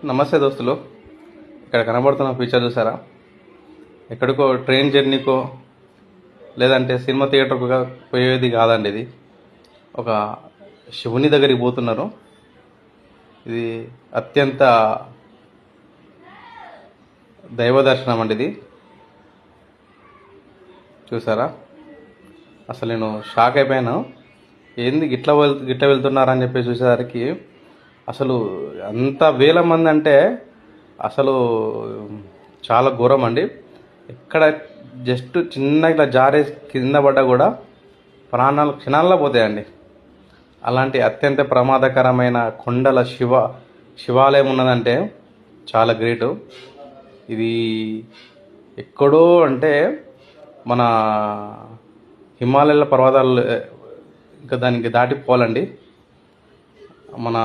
నమస్తే దోస్తులు. ఇక్కడ కనబడుతున్న ఫీచర్ చూసారా? ఎక్కడికో ట్రైన్ జర్నీకో లేదంటే సినిమా థియేటర్కు పోయేది కాదండి. ఇది ఒక శివుని దగ్గరికి పోతున్నారు. ఇది అత్యంత దైవ దర్శనం అండి. ఇది చూసారా? అసలు నేను షాక్ అయిపోయాను. ఏంది గిట్ల వెళ్తున్నారని చెప్పి చూసేసరికి అసలు అంత వేల మంది అంటే అసలు చాలా ఘోరం అండి. ఎక్కడ జస్ట్ చిన్న ఇట్లా జారే కింద పడ్డా కూడా ప్రాణాలు క్షణాల్లో పోతాయండి. అలాంటి అత్యంత ప్రమాదకరమైన కొండల శివాలయం ఉన్నదంటే చాలా గ్రేటు. ఇది ఎక్కడో అంటే మన హిమాలయాల పర్వతాలు ఇంకా దానికి దాటిపోవాలండి. మన